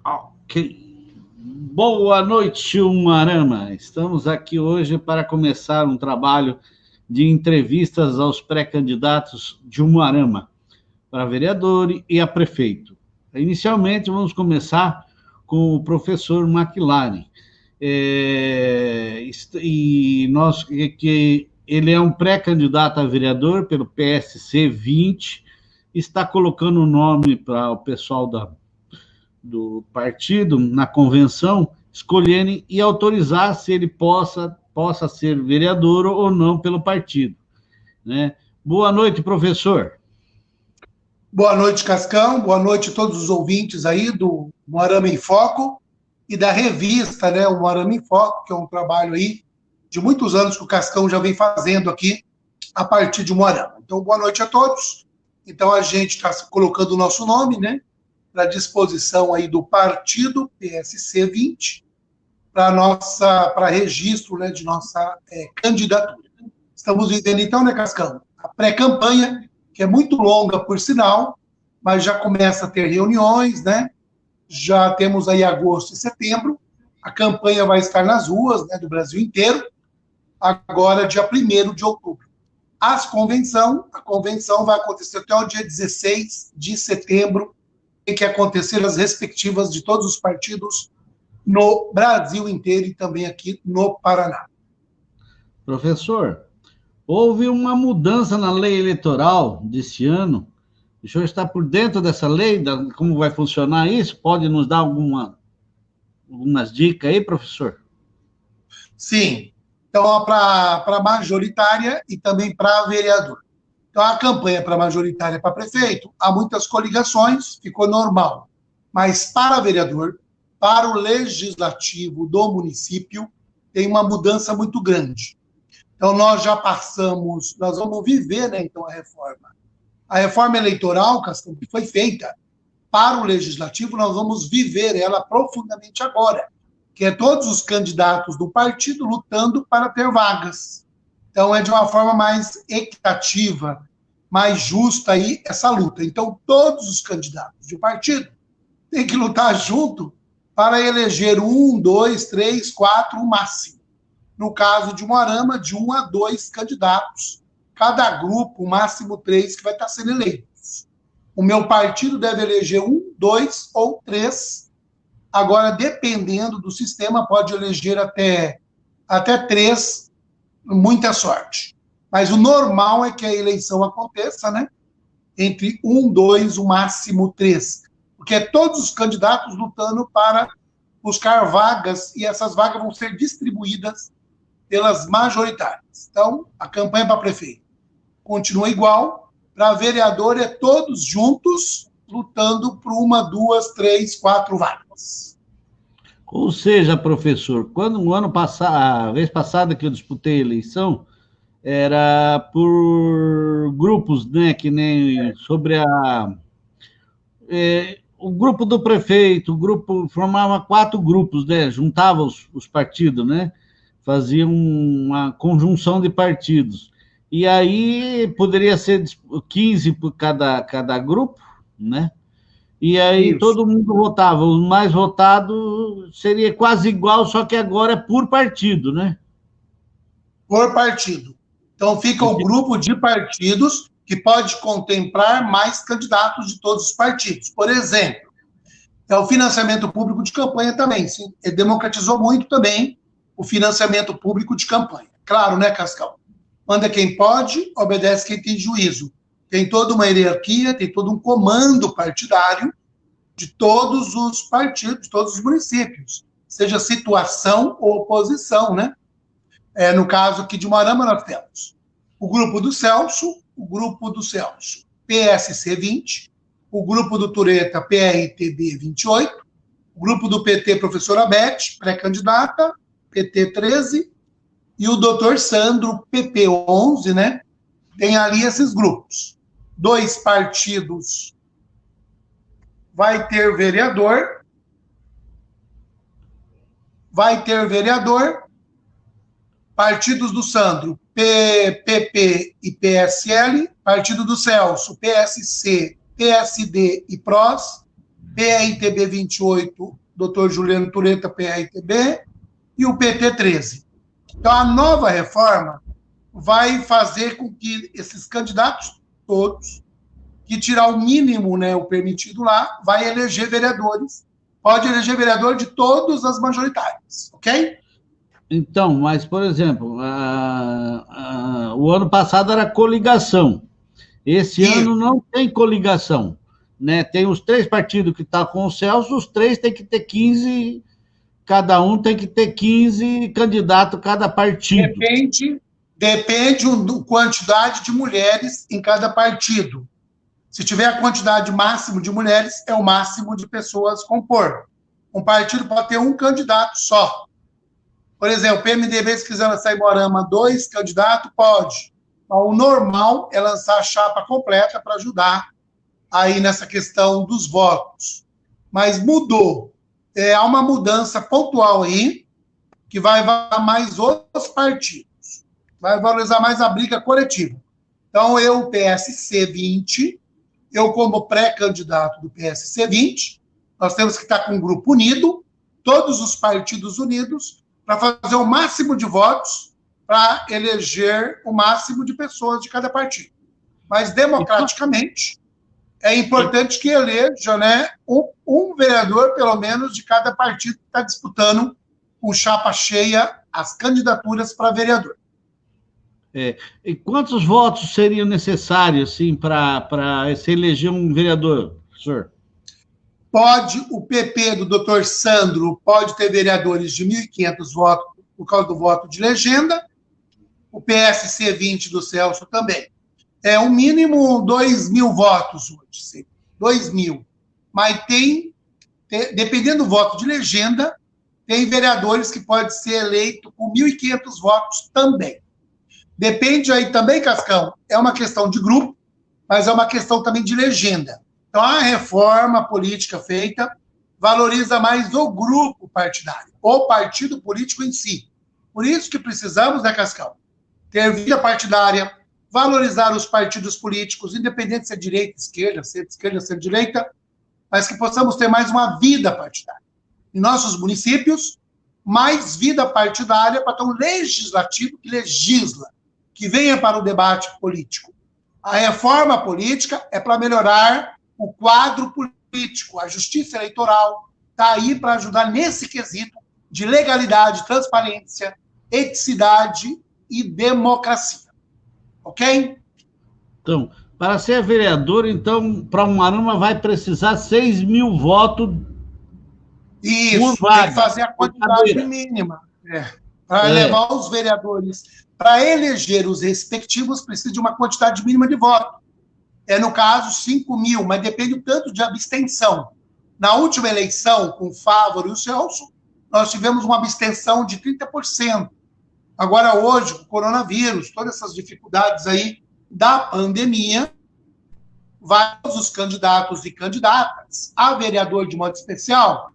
Ok. Boa noite, Umuarama. Estamos aqui hoje para começar um trabalho de entrevistas aos pré-candidatos de Umuarama, para vereador e a prefeito. Inicialmente, vamos começar com o professor McLaren. Ele é um pré-candidato a vereador pelo PSC 20, está colocando o nome para o pessoal do partido na convenção escolherem e autorizar se ele possa ser vereador ou não pelo partido, né? Boa noite, professor. Boa noite, Cascão. Boa noite a todos os ouvintes aí do Umuarama em Foco e da revista, né, o Umuarama em Foco, que é um trabalho aí de muitos anos que o Cascão já vem fazendo aqui a partir de Umuarama. Então, boa noite a todos. Então, a gente está colocando o nosso nome, né, para disposição aí do partido PSC 20 para registro, né, de nossa candidatura. Estamos vivendo então, né, Cascão, a pré-campanha, que é muito longa, por sinal, mas já começa a ter reuniões, né? Já temos aí agosto e setembro, a campanha vai estar nas ruas, né, do Brasil inteiro, agora dia 1º de outubro. A convenção vai acontecer até o dia 16 de setembro, tem que acontecer as respectivas de todos os partidos no Brasil inteiro e também aqui no Paraná. Professor, houve uma mudança na lei eleitoral desse ano. O senhor está por dentro dessa lei? Como vai funcionar isso? Pode nos dar algumas dicas aí, professor? Sim. Então, para majoritária e também para vereador. Então, a campanha para majoritária para prefeito, há muitas coligações, ficou normal. Mas para vereador, para o legislativo do município, tem uma mudança muito grande. Então, nós vamos viver, né, então, a reforma. A reforma eleitoral, Cascão, que foi feita para o legislativo, nós vamos viver ela profundamente agora, que é todos os candidatos do partido lutando para ter vagas. Então, é de uma forma mais equitativa, mais justa aí essa luta. Então, todos os candidatos de partido têm que lutar junto para eleger 1, 2, 3, 4, o máximo. No caso de Umuarama, de 1 a 2 candidatos, cada grupo, o máximo 3, que vai estar sendo eleitos. O meu partido deve eleger 1, 2 ou 3. Agora, dependendo do sistema, pode eleger até 3, muita sorte. Mas o normal é que a eleição aconteça, né, entre 1, 2, o máximo 3. Porque é todos os candidatos lutando para buscar vagas, e essas vagas vão ser distribuídas pelas majoritárias. Então, a campanha para prefeito continua igual, para vereador é todos juntos, lutando por 1, 2, 3, 4 vagas. Ou seja, professor, quando no ano passado, a vez passada que eu disputei a eleição, era por grupos, né, que nem sobre o grupo do prefeito, o grupo formava 4 grupos, né, juntava os partidos, né, fazia uma conjunção de partidos. E aí poderia ser 15 por cada grupo, né? E aí Isso. Todo mundo votava. O mais votado seria quase igual, só que agora é por partido, né? Por partido. Então fica o grupo de partidos que pode contemplar mais candidatos de todos os partidos. Por exemplo, o financiamento público de campanha também. Sim, democratizou muito também o financiamento público de campanha. Claro, né, Cascão? Manda quem pode, obedece quem tem juízo. Tem toda uma hierarquia, tem todo um comando partidário de todos os partidos, de todos os municípios, seja situação ou oposição, né? No caso aqui de Umuarama, nós temos o grupo do Celso, PSC 20, o grupo do Tureta, PRTB 28, o grupo do PT, professora Beth, pré-candidata, PT 13, e o doutor Sandro, PP 11, né? Tem ali esses grupos. 2 partidos vai ter vereador, partidos do Sandro, PP e PSL, partido do Celso, PSC, PSD e PROS, PRTB 28, Dr. Juliano Tureta, PRTB, e o PT 13. Então, a nova reforma vai fazer com que esses candidatos todos, que tirar o mínimo, né, o permitido lá, vai eleger vereadores. Pode eleger vereador de todas as majoritárias, ok? Então, mas, por exemplo, o ano passado era coligação. Esse ano não tem coligação, né? Tem os 3 partidos que estão com o Celso, os 3 têm que ter 15, cada um tem que ter 15 candidatos cada partido. Depende da quantidade de mulheres em cada partido. Se tiver a quantidade máxima de mulheres, é o máximo de pessoas compor. Um partido pode ter um candidato só. Por exemplo, o PMDB, se quiser lançar em Moarama 2 candidatos, pode. O normal é lançar a chapa completa para ajudar aí nessa questão dos votos. Mas mudou. Há uma mudança pontual aí, que vai valorizar mais os partidos. Vai valorizar mais a briga coletiva. Então, eu, PSC 20, eu como pré-candidato do PSC 20, nós temos que estar com um grupo unido, todos os partidos unidos, para fazer o máximo de votos para eleger o máximo de pessoas de cada partido. Mas, democraticamente, é importante que eleja, né, um vereador, pelo menos, de cada partido que está disputando com chapa cheia as candidaturas para vereador. E quantos votos seriam necessários, assim, para se eleger um vereador, professor? Pode, o PP do doutor Sandro pode ter vereadores de 1.500 votos por causa do voto de legenda, o PSC 20 do Celso também. É o mínimo 2.000 votos hoje, 2.000. Mas dependendo do voto de legenda, tem vereadores que podem ser eleitos com 1.500 votos também. Depende aí também, Cascão, é uma questão de grupo, mas é uma questão também de legenda. Então, a reforma política feita valoriza mais o grupo partidário, o partido político em si. Por isso que precisamos, né, Cascão, ter vida partidária, valorizar os partidos políticos, independente se é direita, esquerda, se é direita, mas que possamos ter mais uma vida partidária. Em nossos municípios, mais vida partidária para ter um legislativo que legisla, que venha para o debate político. A reforma política é para melhorar o quadro político, a justiça eleitoral está aí para ajudar nesse quesito de legalidade, transparência, eticidade e democracia. Ok? Então, para ser vereador, então, para Umuarama vai precisar 6.000 votos Isso, por vaga, tem que fazer a quantidade mínima. Para levar os vereadores, para eleger os respectivos, precisa de uma quantidade mínima de votos. No caso, 5.000, mas depende do tanto de abstenção. Na última eleição, com o Fávaro e o Celso, nós tivemos uma abstenção de 30%. Agora, hoje, com o coronavírus, todas essas dificuldades aí da pandemia, vários os candidatos e candidatas a vereador de modo especial,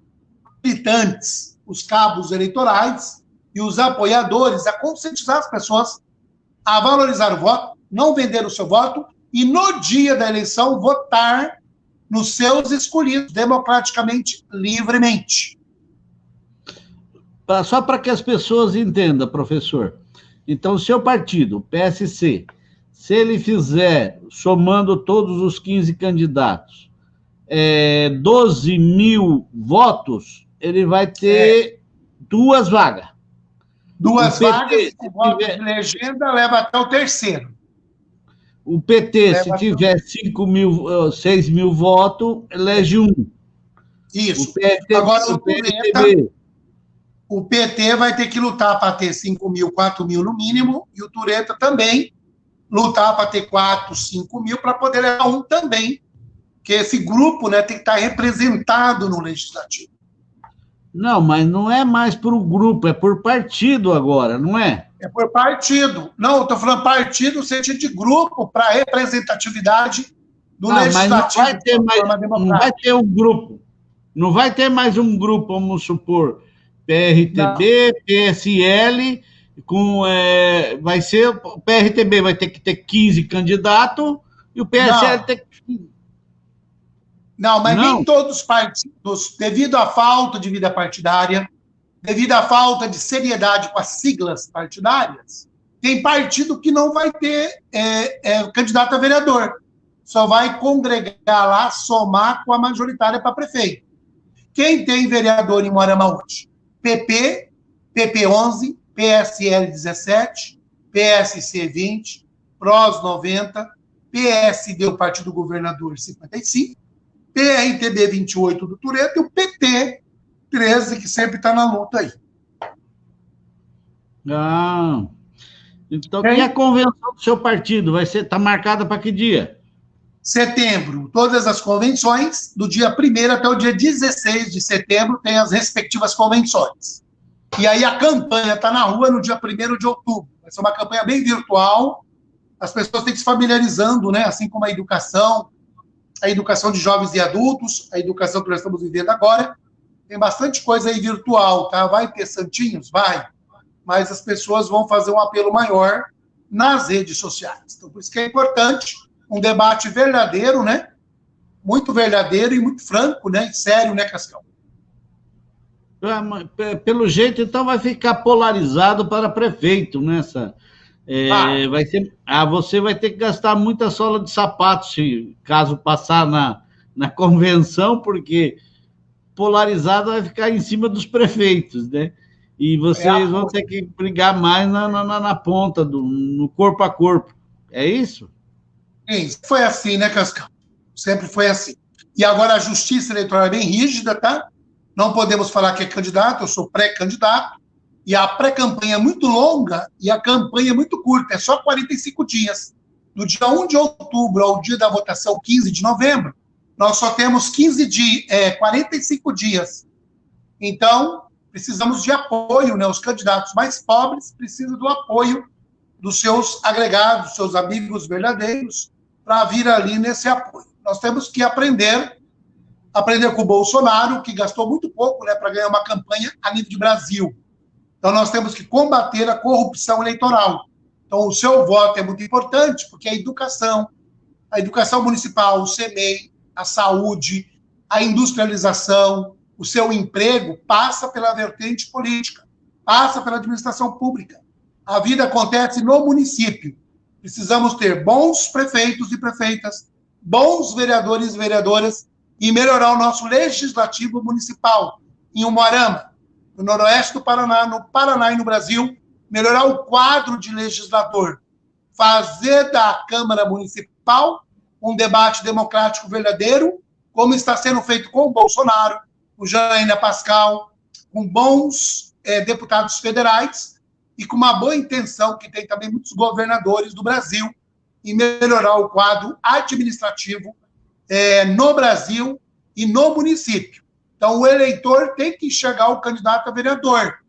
militantes, os cabos eleitorais e os apoiadores a conscientizar as pessoas a valorizar o voto, não vender o seu voto, e no dia da eleição votar nos seus escolhidos, democraticamente, livremente. Só para que as pessoas entendam, professor. Então, o seu partido, PSC, se ele fizer, somando todos os 15 candidatos, 12.000 votos, ele vai ter 2 vagas. 2 vagas, o voto de legenda leva até o terceiro. O PT, se tiver 6.000 votos, elege 1. Isso. O PT, agora, o PT vai ter que lutar para ter 5.000, 4.000 no mínimo, e o Tureta também lutar para ter 4, 5.000, para poder levar 1 também, porque esse grupo, né, tem que estar representado no Legislativo. Não, mas não é mais por grupo, é por partido agora, não é? É por partido. Não, eu estou falando partido no sentido de grupo para representatividade do Legislativo. Mas não vai ter um grupo. Não vai ter mais um grupo, vamos supor, PRTB, não. PSL, vai ser o PRTB vai ter que ter 15 candidatos e o PSL tem que... Não, mas Não. nem todos os partidos, devido à falta de vida partidária, devido à falta de seriedade com as siglas partidárias, tem partido que não vai ter candidato a vereador. Só vai congregar lá, somar com a majoritária para prefeito. Quem tem vereador em Moarama hoje? PP, PP11, PSL 17, PSC 20, PROS 90, PSD, o Partido do Governador 55, PRTB 28 do Tureto e o PT 13, que sempre está na luta aí. Ah, então, e a convenção do seu partido? Está marcada para que dia? Setembro. Todas as convenções, do dia 1º até o dia 16 de setembro, tem as respectivas convenções. E aí a campanha está na rua no dia 1º de outubro. Vai ser uma campanha bem virtual. As pessoas têm que se familiarizando, né? Assim como a educação de jovens e adultos, a educação que nós estamos vivendo agora. Tem bastante coisa aí virtual, tá? Vai ter santinhos? Vai. Mas as pessoas vão fazer um apelo maior nas redes sociais. Então, por isso que é importante um debate verdadeiro, né? Muito verdadeiro e muito franco, né? E sério, né, Cascão? Pelo jeito, então, vai ficar polarizado para prefeito, nessa. Vai ser, você vai ter que gastar muita sola de sapato, caso passar na convenção, porque polarizado vai ficar em cima dos prefeitos, né? E vocês vão ter que brigar mais na ponta, no corpo a corpo. É isso? Sim, foi assim, né, Cascão? Sempre foi assim. E agora a justiça eleitoral é bem rígida, tá? Não podemos falar que é candidato, eu sou pré-candidato, e a pré-campanha é muito longa e a campanha é muito curta, é só 45 dias. Do dia 1 de outubro ao dia da votação, 15 de novembro, nós só temos 45 dias. Então, precisamos de apoio, né? Os candidatos mais pobres precisam do apoio dos seus agregados, seus amigos verdadeiros, para vir ali nesse apoio. Nós temos que aprender com o Bolsonaro, que gastou muito pouco, né, para ganhar uma campanha a nível de Brasil. Então, nós temos que combater a corrupção eleitoral. Então, o seu voto é muito importante, porque a educação municipal, o CEMEI, a saúde, a industrialização, o seu emprego, passa pela vertente política, passa pela administração pública. A vida acontece no município. Precisamos ter bons prefeitos e prefeitas, bons vereadores e vereadoras, e melhorar o nosso legislativo municipal em Umuarama, no noroeste do Paraná, no Paraná e no Brasil, melhorar o quadro de legislador, fazer da Câmara Municipal um debate democrático verdadeiro, como está sendo feito com o Bolsonaro, com Janaína Pascal, com bons deputados federais e com uma boa intenção que tem também muitos governadores do Brasil em melhorar o quadro administrativo no Brasil e no município. Então, o eleitor tem que enxergar o candidato a vereador.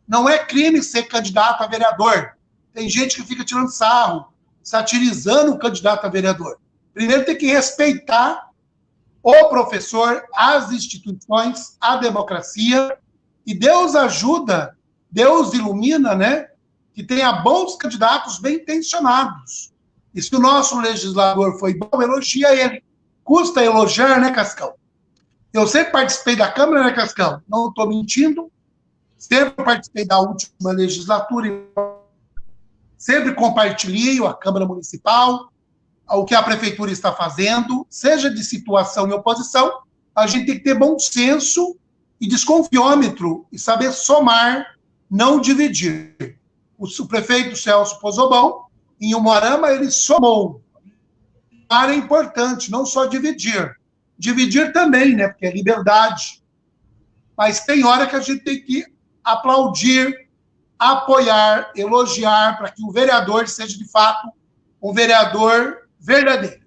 Não é crime ser candidato a vereador. Tem gente que fica tirando sarro, satirizando o candidato a vereador. Primeiro tem que respeitar o professor, as instituições, a democracia, e Deus ajuda, Deus ilumina, né? Que tenha bons candidatos bem intencionados. E se o nosso legislador foi bom, elogia ele. Custa elogiar, né, Cascão? Eu sempre participei da Câmara, né, Cascão? Não estou mentindo. Sempre participei da última legislatura e sempre compartilhei a Câmara Municipal, o que a Prefeitura está fazendo, seja de situação e oposição, a gente tem que ter bom senso e desconfiômetro e saber somar, não dividir. O prefeito Celso Pozobão, em Umuarama, ele somou. É importante, não só dividir. Dividir também, né? Porque é liberdade. Mas tem hora que a gente tem que aplaudir, apoiar, elogiar, para que o vereador seja, de fato, um vereador verdadeiro.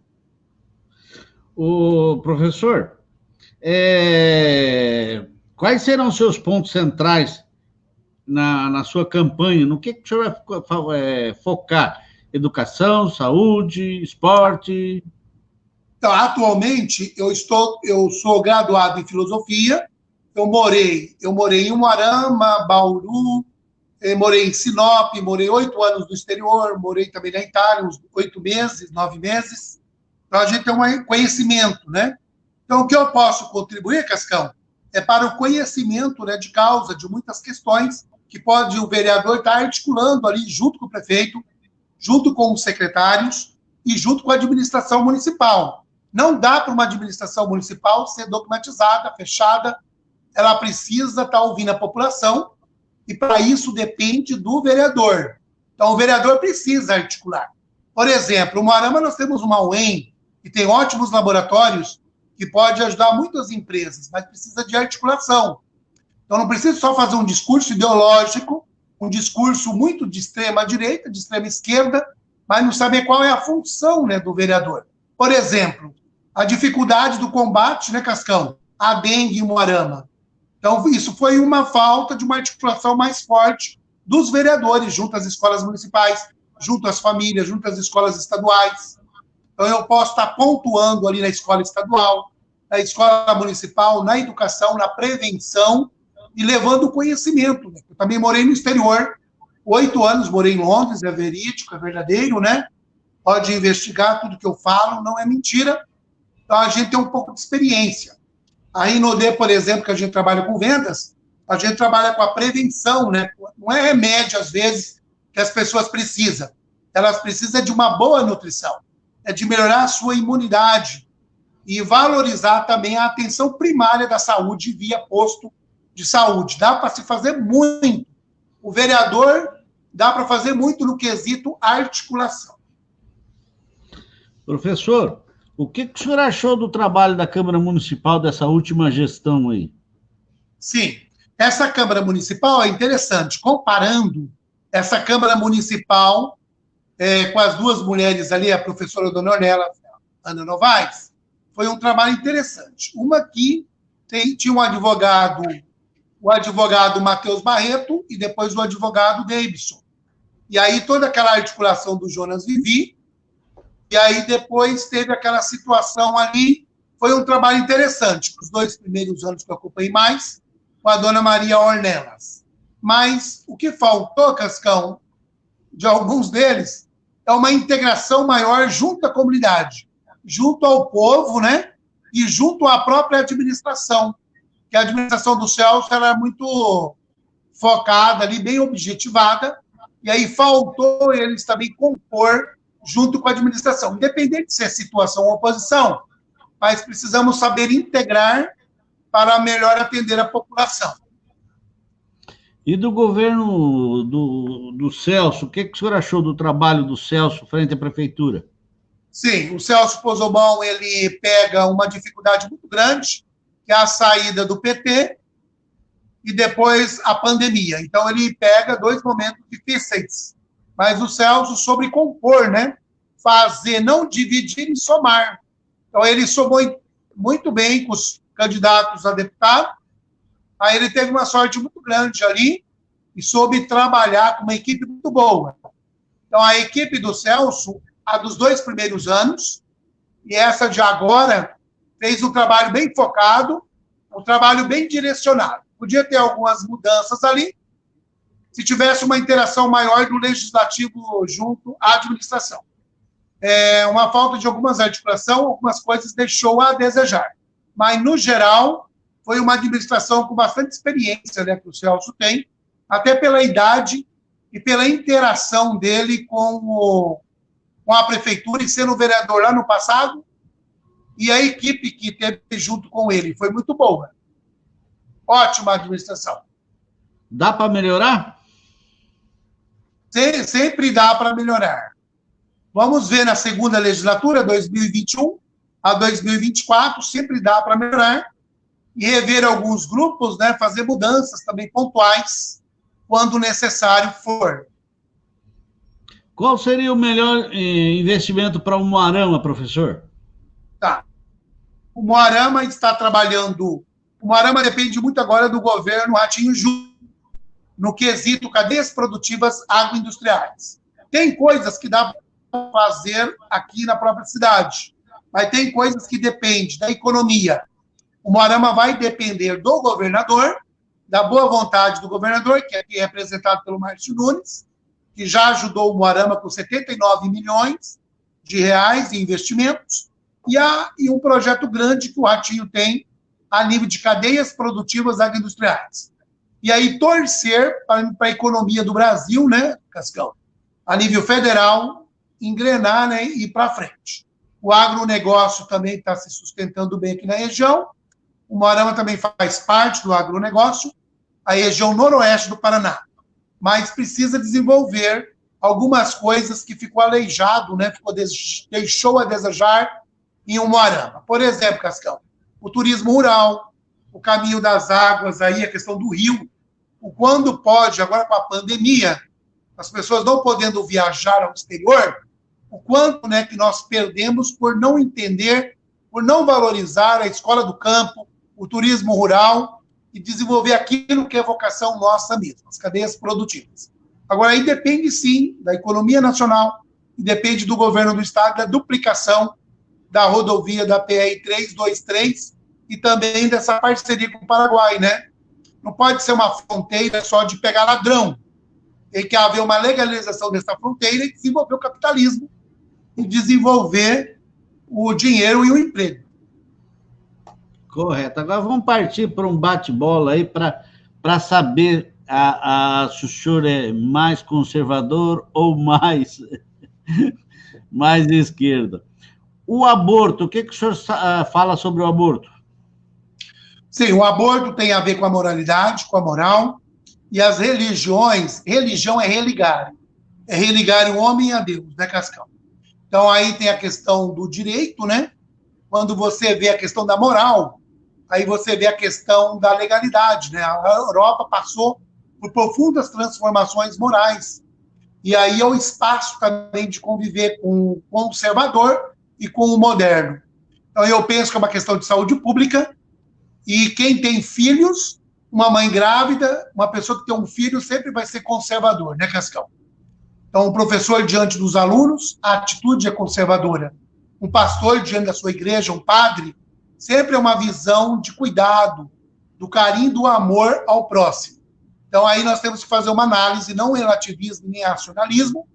O professor, quais serão os seus pontos centrais na sua campanha? No que o senhor vai focar? Educação, saúde, esporte? Então, atualmente, eu sou graduado em filosofia. Eu morei em Umuarama, Bauru, morei em Sinop, morei 8 anos no exterior, morei também na Itália, uns 8 meses, 9 meses. Então, a gente tem um conhecimento, né? Então, o que eu posso contribuir, Cascão, é para o conhecimento, né, de causa de muitas questões que pode o vereador estar articulando ali junto com o prefeito, junto com os secretários e junto com a administração municipal. Não dá para uma administração municipal ser dogmatizada, fechada, ela precisa estar ouvindo a população e, para isso, depende do vereador. Então, o vereador precisa articular. Por exemplo, no Moarama nós temos uma UEM, que tem ótimos laboratórios, que pode ajudar muitas empresas, mas precisa de articulação. Então, não precisa só fazer um discurso ideológico, um discurso muito de extrema direita, de extrema esquerda, mas não saber qual é a função, né, do vereador. Por exemplo, a dificuldade do combate, né, Cascão, à dengue em Moarama. Então, isso foi uma falta de uma articulação mais forte dos vereadores, junto às escolas municipais, junto às famílias, junto às escolas estaduais. Então, eu posso estar pontuando ali na escola estadual, na escola municipal, na educação, na prevenção e levando o conhecimento. Eu também morei no exterior, 8 anos morei em Londres, é verídico, é verdadeiro, né? Pode investigar tudo que eu falo, não é mentira. Então, a gente tem um pouco de experiência. A Inodê, por exemplo, que a gente trabalha com vendas, a gente trabalha com a prevenção, né? Não é remédio, às vezes, que as pessoas precisam. Elas precisam de uma boa nutrição, é de melhorar a sua imunidade e valorizar também a atenção primária da saúde via posto de saúde. Dá para se fazer muito. O vereador dá para fazer muito no quesito articulação. Professor, o que o senhor achou do trabalho da Câmara Municipal dessa última gestão aí? Sim, essa Câmara Municipal é interessante. Comparando essa Câmara Municipal com as duas mulheres ali, a professora Dona Ornella, Ana Novaes, foi um trabalho interessante. Uma que tinha um advogado, o advogado Matheus Barreto e depois o advogado Davidson. E aí toda aquela articulação do Jonas Vivi, e aí depois teve aquela situação ali, foi um trabalho interessante, os 2 primeiros anos que eu acompanhei mais, com a Dona Maria Ornelas. Mas o que faltou, Cascão, de alguns deles, é uma integração maior junto à comunidade, junto ao povo, né? E junto à própria administração, que a administração do Celso era muito focada ali, bem objetivada, e aí faltou eles também compor junto com a administração, independente se é situação ou oposição, mas precisamos saber integrar para melhor atender a população. E do governo do Celso, o que o senhor achou do trabalho do Celso frente à prefeitura? Sim, o Celso Pozobon, ele pega uma dificuldade muito grande, que é a saída do PT e depois a pandemia. Então, ele pega 2 momentos difíceis, mas o Celso soube compor, né? Fazer, não dividir e somar. Então, ele somou muito bem com os candidatos a deputado. Aí ele teve uma sorte muito grande ali e soube trabalhar com uma equipe muito boa. Então, a equipe do Celso, a dos 2 primeiros anos, e essa de agora, fez um trabalho bem focado, um trabalho bem direcionado. Podia ter algumas mudanças ali, se tivesse uma interação maior do legislativo junto à administração. Uma falta de algumas articulações, algumas coisas deixou a desejar. Mas, no geral, foi uma administração com bastante experiência, né, que o Celso tem, até pela idade e pela interação dele com a prefeitura e sendo vereador lá no passado, e a equipe que teve junto com ele foi muito boa. Ótima administração. Dá para melhorar? Sempre dá para melhorar. Vamos ver na segunda legislatura, 2021 a 2024, sempre dá para melhorar e rever alguns grupos, né, fazer mudanças também pontuais, quando necessário for. Qual seria o melhor investimento para o Moarama, professor? Tá. O Moarama está trabalhando... O Moarama depende muito agora do governo Ratinho Júnior, no quesito cadeias produtivas agroindustriais. Tem coisas que dá para fazer aqui na própria cidade, mas tem coisas que dependem da economia. O Moarama vai depender do governador, da boa vontade do governador, que aqui é representado pelo Márcio Nunes, que já ajudou o Moarama com 79 milhões de reais em investimentos, e um projeto grande que o Ratinho tem a nível de cadeias produtivas agroindustriais. E aí torcer para a economia do Brasil, né, Cascão, a nível federal, engrenar, né, e ir para frente. O agronegócio também está se sustentando bem aqui na região. O Moarama também faz parte do agronegócio, a região noroeste do Paraná. Mas precisa desenvolver algumas coisas que ficou aleijado, né, deixou a desejar em um Moarama. Por exemplo, Cascão, o turismo rural, o caminho das águas, aí a questão do rio, o quando pode, agora com a pandemia, as pessoas não podendo viajar ao exterior, o quanto, né, que nós perdemos por não entender, por não valorizar a escola do campo, o turismo rural e desenvolver aquilo que é vocação nossa mesma, as cadeias produtivas. Agora, aí depende, sim, da economia nacional e depende do governo do estado, da duplicação da rodovia da PR-323 e também dessa parceria com o Paraguai, né? Não pode ser uma fronteira só de pegar ladrão. Tem que haver uma legalização dessa fronteira e desenvolver o capitalismo e desenvolver o dinheiro e o emprego. Correto. Agora vamos partir para um bate-bola aí para saber se o senhor é mais conservador ou mais de esquerda. O aborto, o que o senhor fala sobre o aborto? Sim, o aborto tem a ver com a moralidade, com a moral, e as religiões, religião é religar o homem a Deus, né, Cascão? Então, aí tem a questão do direito, né? Quando você vê a questão da moral, aí você vê a questão da legalidade, né? A Europa passou por profundas transformações morais, e aí é o espaço também de conviver com o conservador e com o moderno. Então, eu penso que é uma questão de saúde pública, e quem tem filhos, uma mãe grávida, uma pessoa que tem um filho, sempre vai ser conservador, né, Cascão? Então, o professor diante dos alunos, a atitude é conservadora. Um pastor diante da sua igreja, um padre, sempre é uma visão de cuidado, do carinho, do amor ao próximo. Então, aí nós temos que fazer uma análise, não relativismo nem racionalismo,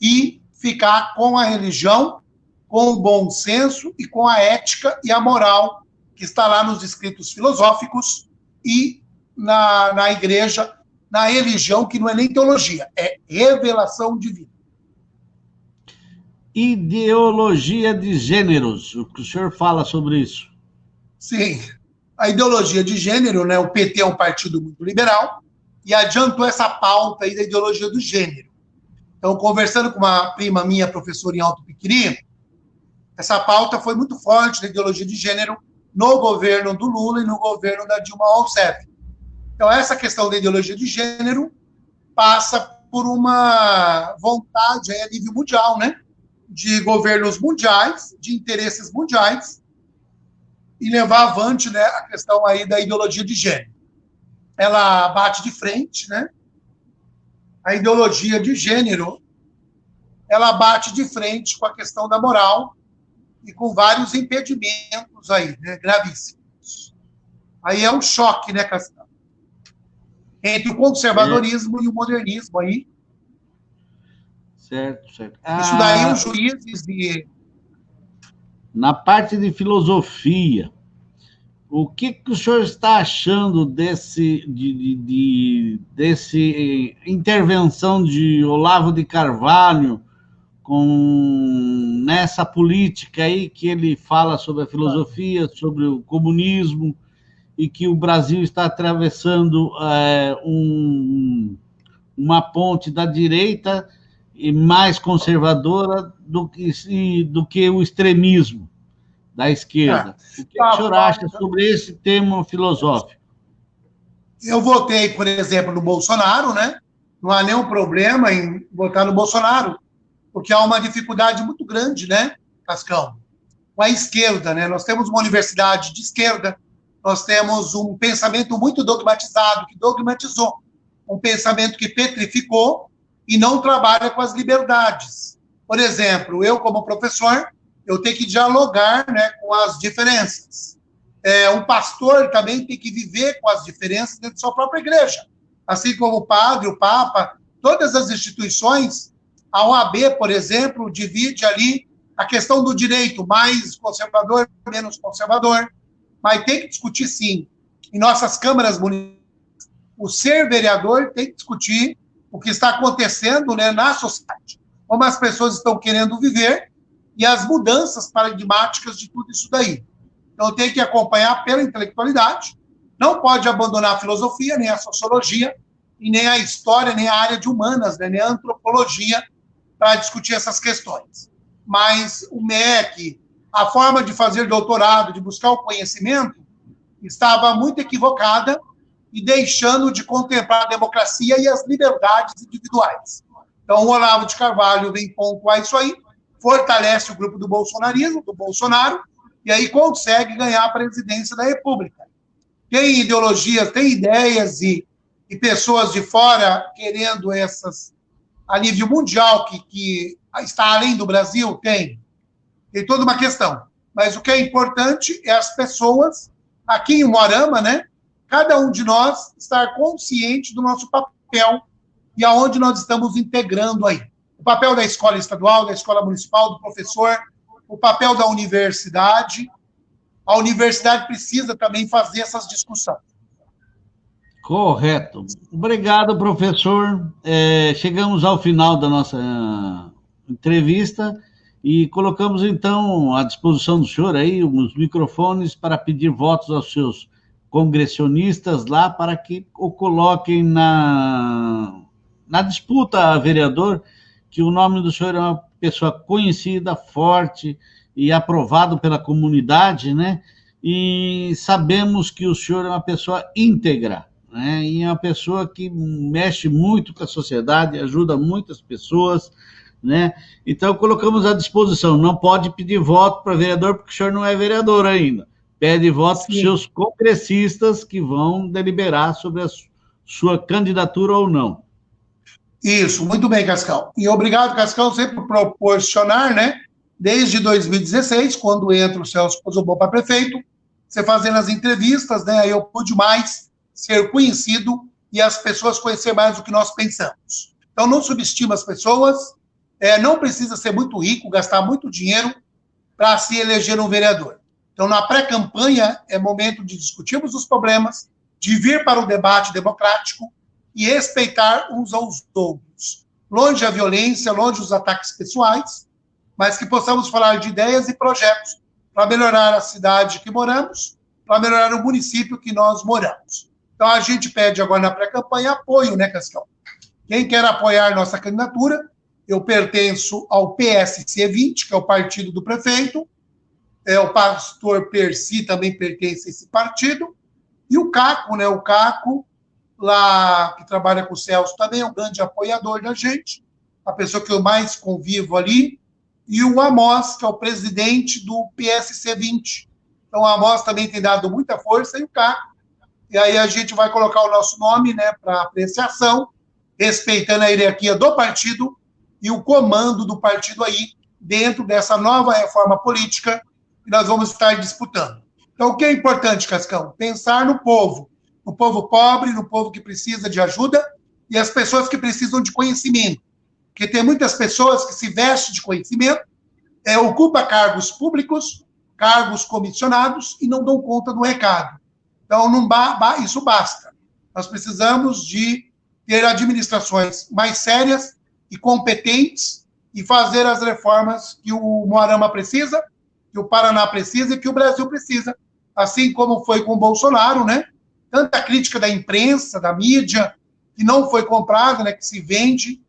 e ficar com a religião, com o bom senso e com a ética e a moral que está lá nos escritos filosóficos e na igreja, na religião, que não é nem teologia, é revelação divina. Ideologia de gêneros, o que o senhor fala sobre isso? Sim, a ideologia de gênero, né, o PT é um partido muito liberal, e adiantou essa pauta aí da ideologia do gênero. Então, conversando com uma prima minha, professora em Alto Piquiri, essa pauta foi muito forte da ideologia de gênero no governo do Lula e no governo da Dilma Rousseff. Então, essa questão da ideologia de gênero passa por uma vontade aí a nível mundial, né? De governos mundiais, de interesses mundiais, e levar avante, né, a questão aí da ideologia de gênero. Ela bate de frente, né? A ideologia de gênero, ela bate de frente com a questão da moral e com vários impedimentos aí, né, gravíssimos. Aí é um choque, né, Cascão? Entre o conservadorismo e o modernismo aí. Certo. Isso daí os juízes de... Na parte de filosofia, o que o senhor está achando desse intervenção de Olavo de Carvalho nessa política aí que ele fala sobre a filosofia, sobre o comunismo, e que o Brasil está atravessando uma ponte da direita e mais conservadora do que o extremismo da esquerda? O que o senhor acha sobre esse tema filosófico? Eu votei, por exemplo, no Bolsonaro, né? Não há nenhum problema em votar no Bolsonaro, porque há uma dificuldade muito grande, né, Cascão? Com a esquerda, né? Nós temos uma universidade de esquerda, nós temos um pensamento muito dogmatizado, que dogmatizou, um pensamento que petrificou e não trabalha com as liberdades. Por exemplo, eu, como professor, eu tenho que dialogar, né, com as diferenças. Um pastor também tem que viver com as diferenças dentro de sua própria igreja. Assim como o padre, o papa, todas as instituições, a OAB, por exemplo, divide ali a questão do direito, mais conservador, menos conservador, mas tem que discutir, sim, em nossas câmaras municipais. O ser vereador tem que discutir o que está acontecendo, né, na sociedade, como as pessoas estão querendo viver e as mudanças paradigmáticas de tudo isso daí. Então, tem que acompanhar pela intelectualidade, não pode abandonar a filosofia, nem a sociologia, e nem a história, nem a área de humanas, né, nem a antropologia, para discutir essas questões. Mas o MEC, a forma de fazer doutorado, de buscar o conhecimento, estava muito equivocada e deixando de contemplar a democracia e as liberdades individuais. Então, o Olavo de Carvalho vem pontuar isso aí, fortalece o grupo do bolsonarismo, do Bolsonaro, e aí consegue ganhar a presidência da República. Tem ideologias, tem ideias e pessoas de fora querendo essas, a nível mundial, que está além do Brasil, tem toda uma questão. Mas o que é importante é as pessoas, aqui em Umuarama, né, cada um de nós estar consciente do nosso papel e aonde nós estamos integrando aí. O papel da escola estadual, da escola municipal, do professor, o papel da universidade. A universidade precisa também fazer essas discussões. Correto. Obrigado, professor. Chegamos ao final da nossa entrevista e colocamos, então, à disposição do senhor aí os microfones para pedir votos aos seus congressionistas lá para que o coloquem na disputa a vereador, que o nome do senhor é uma pessoa conhecida, forte e aprovado pela comunidade, né? E sabemos que o senhor é uma pessoa íntegra, né? E é uma pessoa que mexe muito com a sociedade, ajuda muitas pessoas, né? Então, colocamos à disposição. Não pode pedir voto para vereador, porque o senhor não é vereador ainda. Pede voto para os seus congressistas que vão deliberar sobre a sua candidatura ou não. Isso, muito bem, Cascão. E obrigado, Cascão, sempre por proporcionar, né? Desde 2016, quando entra o Celso Pozzobon para prefeito, você fazendo as entrevistas, né? Aí eu pude mais ser conhecido e as pessoas conhecer mais do que nós pensamos. Então, não subestima as pessoas, não precisa ser muito rico, gastar muito dinheiro para se eleger um vereador. Então, na pré-campanha, é momento de discutirmos os problemas, de vir para o debate democrático e respeitar uns aos outros. Longe a violência, longe os ataques pessoais, mas que possamos falar de ideias e projetos para melhorar a cidade que moramos, para melhorar o município que nós moramos. Então, a gente pede agora na pré-campanha apoio, né, Cascão? Quem quer apoiar nossa candidatura, eu pertenço ao PSC 20, que é o partido do prefeito, o pastor Percy também pertence a esse partido, e o Caco, né, o Caco, lá que trabalha com o Celso, também é um grande apoiador da gente, a pessoa que eu mais convivo ali, e o Amós, que é o presidente do PSC 20. Então, o Amós também tem dado muita força, e o Caco. E aí a gente vai colocar o nosso nome, né, para apreciação, respeitando a hierarquia do partido e o comando do partido aí, dentro dessa nova reforma política que nós vamos estar disputando. Então, o que é importante, Cascão? Pensar no povo pobre, no povo que precisa de ajuda e as pessoas que precisam de conhecimento. Porque tem muitas pessoas que se vestem de conhecimento, ocupam cargos públicos, cargos comissionados e não dão conta do recado. Então, isso basta. Nós precisamos de ter administrações mais sérias e competentes e fazer as reformas que o Umuarama precisa, que o Paraná precisa e que o Brasil precisa. Assim como foi com o Bolsonaro, né? Tanta crítica da imprensa, da mídia, que não foi comprada, né? Que se vende,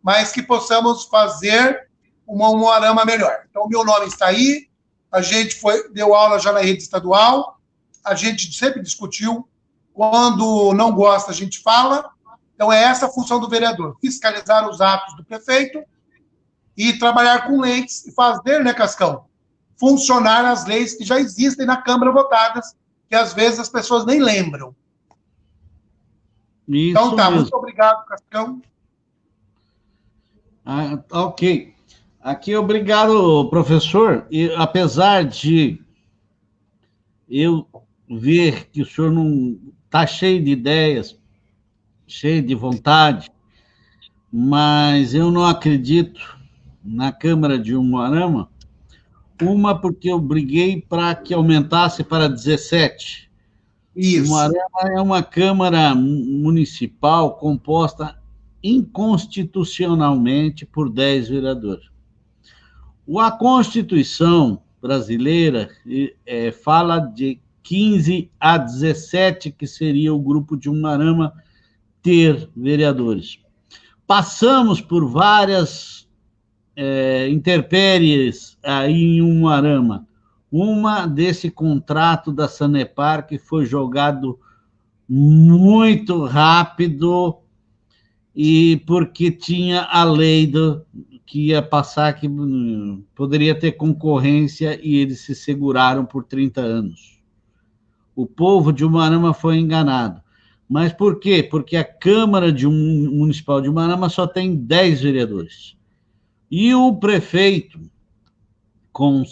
mas que possamos fazer uma Umuarama melhor. Então, o meu nome está aí, a gente deu aula já na rede estadual, a gente sempre discutiu, quando não gosta, a gente fala. Então, é essa a função do vereador, fiscalizar os atos do prefeito e trabalhar com leis e fazer, né, Cascão, funcionar as leis que já existem na Câmara votadas, que às vezes as pessoas nem lembram. Isso então, tá, mesmo. Muito obrigado, Cascão. Ok. Aqui, obrigado, professor. E apesar de eu ver que o senhor não está cheio de ideias, cheio de vontade, mas eu não acredito na Câmara de Umuarama Uma porque eu briguei para que aumentasse para 17. Isso. Umuarama é uma Câmara Municipal composta inconstitucionalmente por 10 vereadores. A Constituição brasileira fala de 15 a 17, que seria o grupo de Umuarama ter vereadores. Passamos por várias intempéries aí em Umuarama. Uma desse contrato da Sanepar, que foi jogado muito rápido, e porque tinha a lei que ia passar, que poderia ter concorrência, e eles se seguraram por 30 anos. O povo de Umuarama foi enganado. Mas por quê? Porque a Câmara Municipal de Umuarama só tem 10 vereadores. E o prefeito, com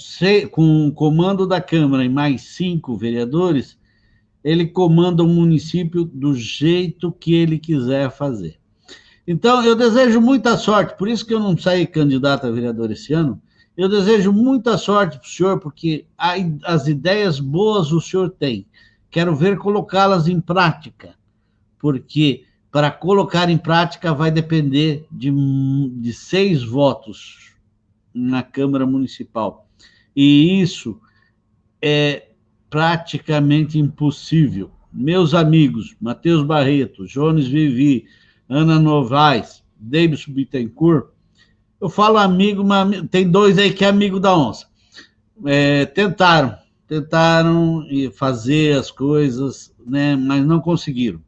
o comando da Câmara e mais 5 vereadores, ele comanda o município do jeito que ele quiser fazer. Então, eu desejo muita sorte, por isso que eu não saí candidato a vereador esse ano. Eu desejo muita sorte para o senhor, porque as ideias boas o senhor tem. Quero ver colocá-las em prática, porque para colocar em prática vai depender de 6 votos na Câmara Municipal. E isso é praticamente impossível. Meus amigos, Matheus Barreto, Jones Vivi, Ana Novaes, Davidson Bittencourt, eu falo amigo, mas tem 2 aí que é amigo da onça. Tentaram fazer as coisas, né, mas não conseguiram.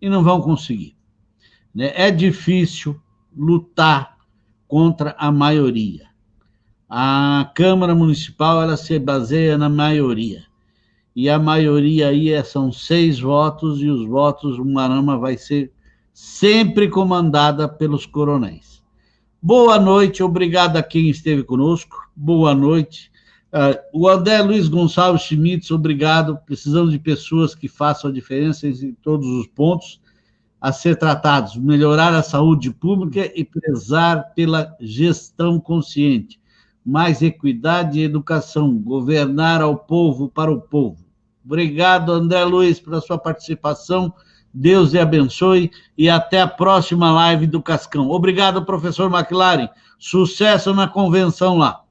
E não vão conseguir. Né? É difícil lutar contra a maioria. A Câmara Municipal, ela se baseia na maioria. E a maioria aí são 6 votos, e os votos, Umuarama vai ser sempre comandada pelos coronéis. Boa noite, obrigado a quem esteve conosco, boa noite. O André Luiz Gonçalves Schmitz, obrigado. Precisamos de pessoas que façam a diferença em todos os pontos a ser tratados, melhorar a saúde pública e prezar pela gestão consciente, mais equidade e educação, governar ao povo, para o povo. Obrigado, André Luiz, pela sua participação. Deus lhe abençoe e até a próxima live do Cascão. Obrigado, professor McLaren. Sucesso na convenção lá.